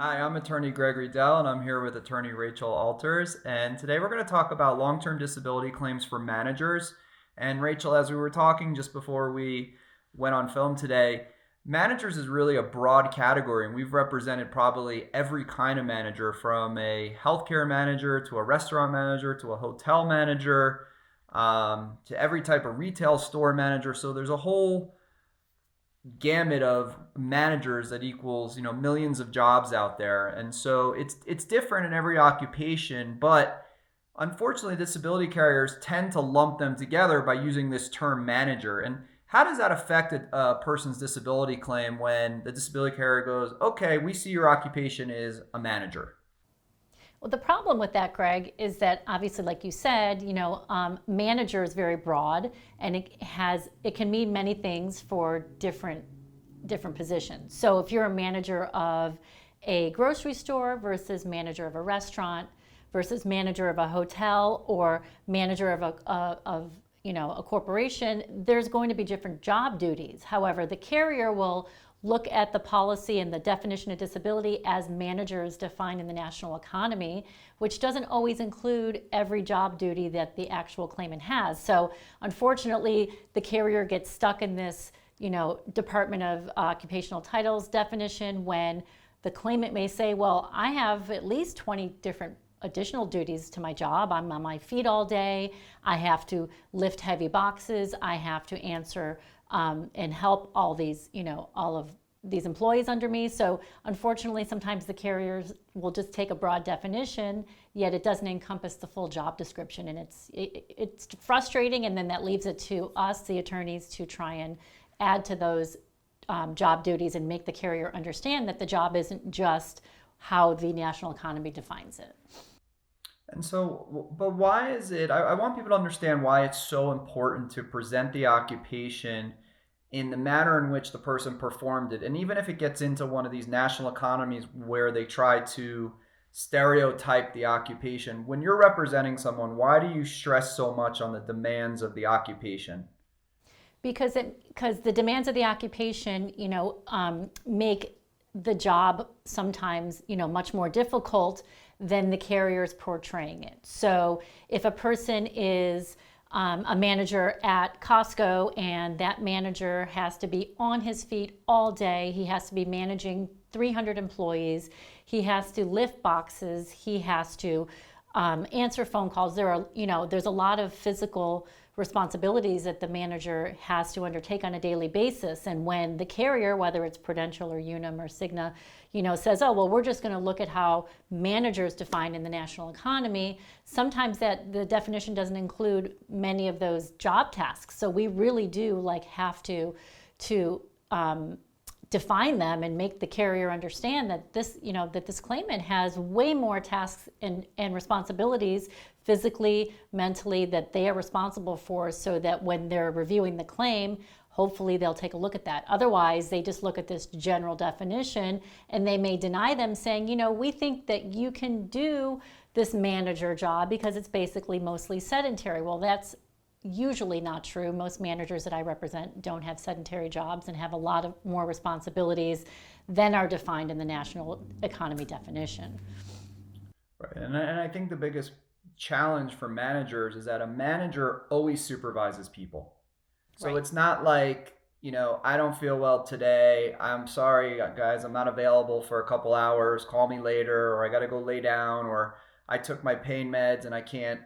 Hi, I'm attorney Gregory Dell, and I'm here with attorney Rachel Alters. And today we're going to talk about long-term disability claims for managers. And Rachel, as we were talking just before we went on film today, managers is really a broad category, and we've represented probably every kind of manager, from a healthcare manager to a restaurant manager to a hotel manager, to every type of retail store manager. So there's a whole gamut of managers that equals millions of jobs out there, and so it's different in every occupation. But unfortunately, disability carriers tend to lump them together by using this term manager. And how does that affect a person's disability claim when the disability carrier goes, okay, we see your occupation is a manager? Well, the problem with that, Greg, is that obviously, like you said, manager is very broad, and it can mean many things for different positions. So if you're a manager of a grocery store versus manager of a restaurant versus manager of a hotel or manager of a corporation, there's going to be different job duties. However, the carrier will look at the policy and the definition of disability as managers defined in the national economy, which doesn't always include every job duty that the actual claimant has. So unfortunately, the carrier gets stuck in this, Department of Occupational Titles definition, when the claimant may say, well, I have at least 20 different additional duties to my job. I'm on my feet all day. I have to lift heavy boxes. I have to answer and help all of these employees under me. So unfortunately, sometimes the carriers will just take a broad definition, yet it doesn't encompass the full job description, and it's frustrating. And then that leaves it to us, the attorneys, to try and add to those job duties and make the carrier understand that the job isn't just how the national economy defines it. And so, but why is it? I want people to understand why it's so important to present the occupation in the manner in which the person performed it. And even if it gets into one of these national economies where they try to stereotype the occupation, when you're representing someone, why do you stress so much on the demands of the occupation? Because the demands of the occupation, make the job sometimes, much more difficult than the carrier's portraying it. So if a person is a manager at Costco, and that manager has to be on his feet all day, he has to be managing 300 employees, he has to lift boxes, he has to answer phone calls. There's a lot of physical responsibilities that the manager has to undertake on a daily basis. And when the carrier, whether it's Prudential or Unum or Cigna, says, oh, well, we're just going to look at how managers define in the national economy, sometimes that the definition doesn't include many of those job tasks. So we really do have to define them and make the carrier understand that this claimant has way more tasks and responsibilities, physically, mentally, that they are responsible for, so that when they're reviewing the claim, hopefully they'll take a look at that. Otherwise, they just look at this general definition and they may deny them, saying, we think that you can do this manager job because it's basically mostly sedentary. Well, that's usually not true. Most managers that I represent don't have sedentary jobs and have a lot of more responsibilities than are defined in the national economy definition. Right. And I think the biggest challenge for managers is that a manager always supervises people. So Right. it's not like, I don't feel well today. I'm sorry, guys, I'm not available for a couple hours. Call me later, or I got to go lay down, or I took my pain meds and I can't.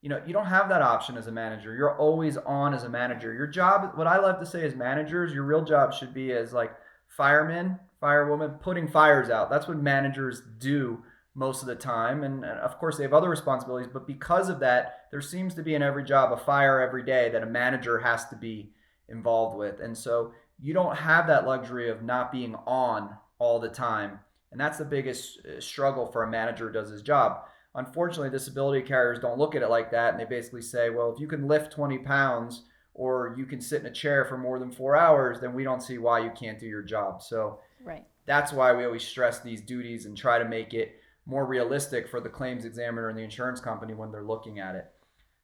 You don't have that option as a manager. You're always on as a manager. Your job, what I love to say as managers, your real job should be as like firemen, firewomen, putting fires out. That's what managers do most of the time. And of course, they have other responsibilities. But because of that, there seems to be in every job a fire every day that a manager has to be involved with. And so you don't have that luxury of not being on all the time. And that's the biggest struggle for a manager who does his job. Unfortunately, disability carriers don't look at it like that. And they basically say, well, if you can lift 20 pounds or you can sit in a chair for more than 4 hours, then we don't see why you can't do your job. So Right. that's why we always stress these duties and try to make it more realistic for the claims examiner and the insurance company when they're looking at it.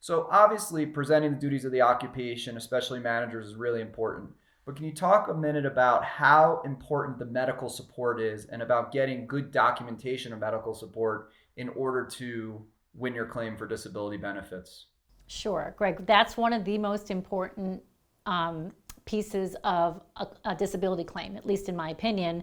So obviously, presenting the duties of the occupation, especially managers, is really important. But can you talk a minute about how important the medical support is and about getting good documentation of medical support in order to win your claim for disability benefits? Sure, Greg, that's one of the most important um, pieces of a disability claim, at least in my opinion.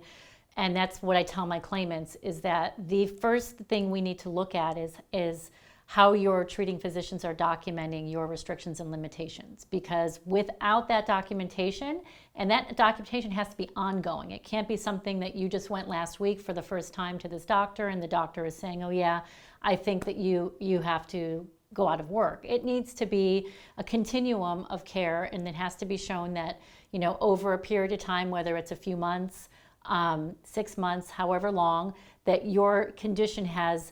And that's what I tell my claimants is that the first thing we need to look at is how your treating physicians are documenting your restrictions and limitations. Because without that documentation, and that documentation has to be ongoing. It can't be something that you just went last week for the first time to this doctor and the doctor is saying, oh yeah, I think that you have to go out of work. It needs to be a continuum of care, and it has to be shown that, over a period of time, whether it's a few months, 6 months, however long, that your condition has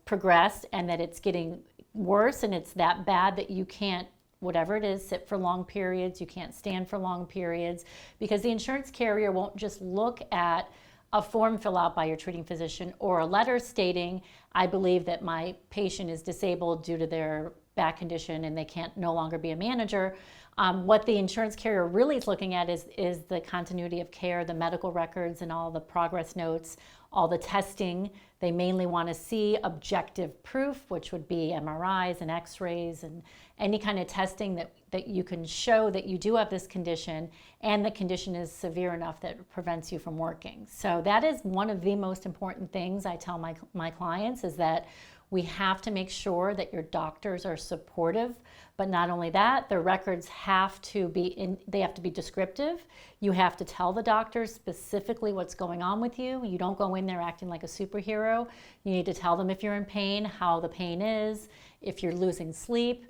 progressed and that it's getting worse and it's that bad that you can't, whatever it is, sit for long periods, you can't stand for long periods, because the insurance carrier won't just look at a form filled out by your treating physician or a letter stating, I believe that my patient is disabled due to their back condition and they can't no longer be a manager. What the insurance carrier really is looking at is the continuity of care, the medical records and all the progress notes, all the testing. They mainly want to see objective proof, which would be MRIs and x-rays and any kind of testing that you can show that you do have this condition and the condition is severe enough that it prevents you from working. So that is one of the most important things I tell my clients is that we have to make sure that your doctors are supportive, but not only that, the records have to be they have to be descriptive. You have to tell the doctors specifically what's going on with you. You don't go in there acting like a superhero. You need to tell them if you're in pain, how the pain is, if you're losing sleep,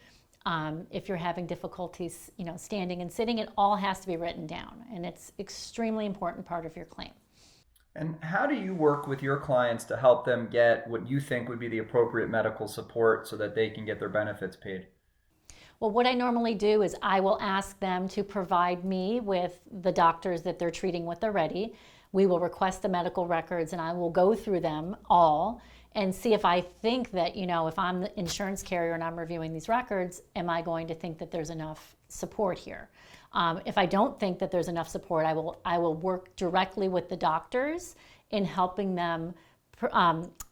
if you're having difficulties, standing and sitting. It all has to be written down, and it's extremely important part of your claim. And how do you work with your clients to help them get what you think would be the appropriate medical support so that they can get their benefits paid? Well, what I normally do is I will ask them to provide me with the doctors that they're treating with already. We will request the medical records and I will go through them all and see if I think that, if I'm the insurance carrier and I'm reviewing these records, am I going to think that there's enough support here? If I don't think that there's enough support, I will work directly with the doctors in helping them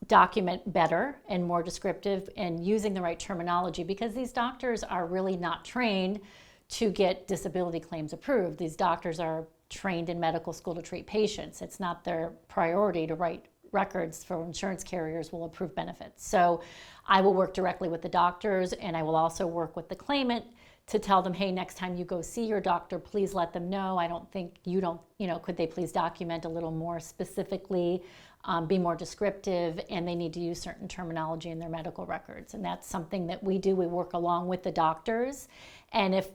document better and more descriptive and using the right terminology, because these doctors are really not trained to get disability claims approved. These doctors are trained in medical school to treat patients. It's not their priority to write records for insurance carriers will approve benefits. So I will work directly with the doctors, and I will also work with the claimant to tell them, hey, next time you go see your doctor, please let them know. I don't think could they please document a little more specifically, be more descriptive, and they need to use certain terminology in their medical records. And that's something that we do. We work along with the doctors. And if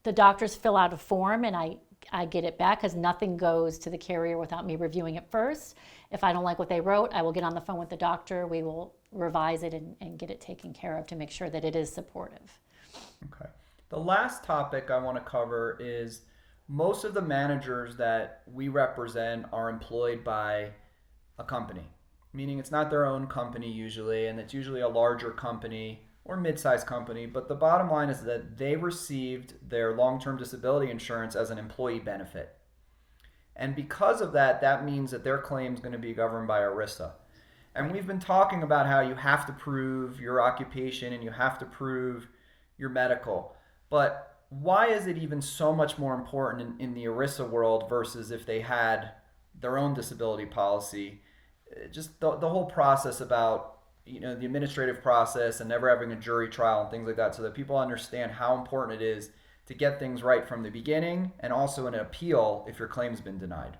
the doctors fill out a form and I get it back, because nothing goes to the carrier without me reviewing it first. If I don't like what they wrote, I will get on the phone with the doctor. We will revise it and get it taken care of to make sure that it is supportive. Okay. The last topic I want to cover is most of the managers that we represent are employed by a company, meaning it's not their own company usually, and it's usually a larger company or mid-sized company. But the bottom line is that they received their long-term disability insurance as an employee benefit. And because of that, that means that their claim is going to be governed by ERISA. And we've been talking about how you have to prove your occupation and you have to prove your medical. But why is it even so much more important in the ERISA world versus if they had their own disability policy? Just the whole process about the administrative process and never having a jury trial and things like that, so that people understand how important it is to get things right from the beginning, and also an appeal if your claim's been denied.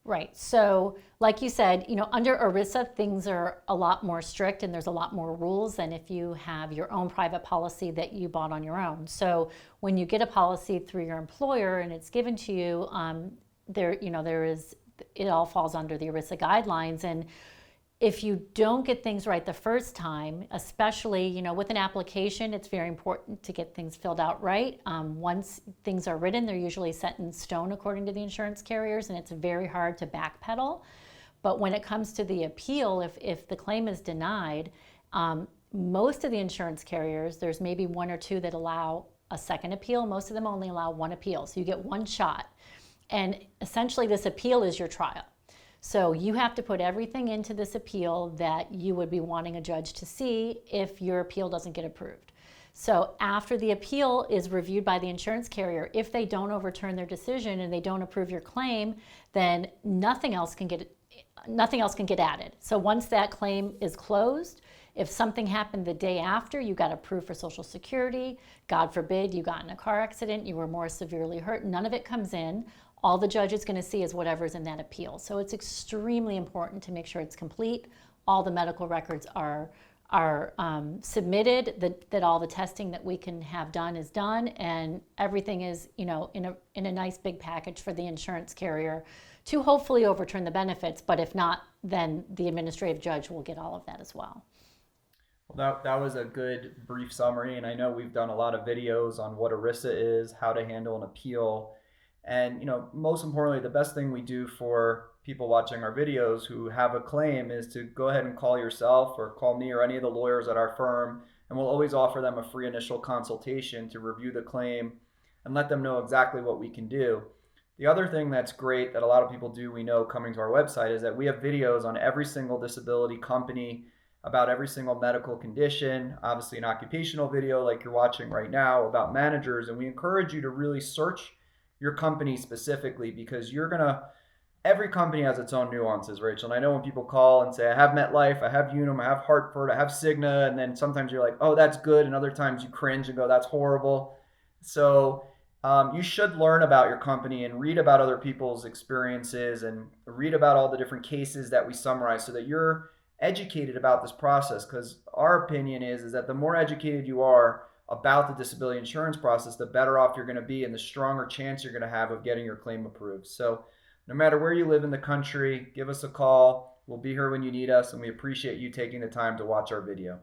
Right. So, like you said, under ERISA, things are a lot more strict and there's a lot more rules than if you have your own private policy that you bought on your own. So, when you get a policy through your employer and it's given to you, it all falls under the ERISA guidelines. And if you don't get things right the first time, especially, with an application, it's very important to get things filled out right. Once things are written, they're usually set in stone according to the insurance carriers, and it's very hard to backpedal. But when it comes to the appeal, if the claim is denied, most of the insurance carriers, there's maybe one or two that allow a second appeal. Most of them only allow one appeal. So you get one shot. And essentially, this appeal is your trial. So you have to put everything into this appeal that you would be wanting a judge to see if your appeal doesn't get approved. So after the appeal is reviewed by the insurance carrier, if they don't overturn their decision and they don't approve your claim, then nothing else can get added. So once that claim is closed, if something happened the day after, you got approved for Social Security, God forbid you got in a car accident, you were more severely hurt, none of it comes in. All the judge is going to see is whatever's in that appeal. So it's extremely important to make sure it's complete. All the medical records are submitted, that all the testing that we can have done is done, and everything is, in a nice big package for the insurance carrier to hopefully overturn the benefits. But if not, then the administrative judge will get all of that as well. Well, that was a good brief summary, and I know we've done a lot of videos on what ERISA is, how to handle an appeal, and most importantly, the best thing we do for people watching our videos who have a claim is to go ahead and call yourself or call me or any of the lawyers at our firm, and we'll always offer them a free initial consultation to review the claim and let them know exactly what we can do. The other thing that's great that a lot of people do, we know, coming to our website, is that we have videos on every single disability company, about every single medical condition, obviously an occupational video like you're watching right now about managers, and we encourage you to really search your company specifically, because every company has its own nuances, Rachel. And I know when people call and say, I have MetLife, I have Unum, I have Hartford, I have Cigna, and then sometimes you're like, oh, that's good, and other times you cringe and go, that's horrible. So you should learn about your company and read about other people's experiences and read about all the different cases that we summarize so that you're educated about this process, because our opinion is that the more educated you are about the disability insurance process, the better off you're going to be and the stronger chance you're going to have of getting your claim approved. So no matter where you live in the country, give us a call. We'll be here when you need us, and we appreciate you taking the time to watch our video.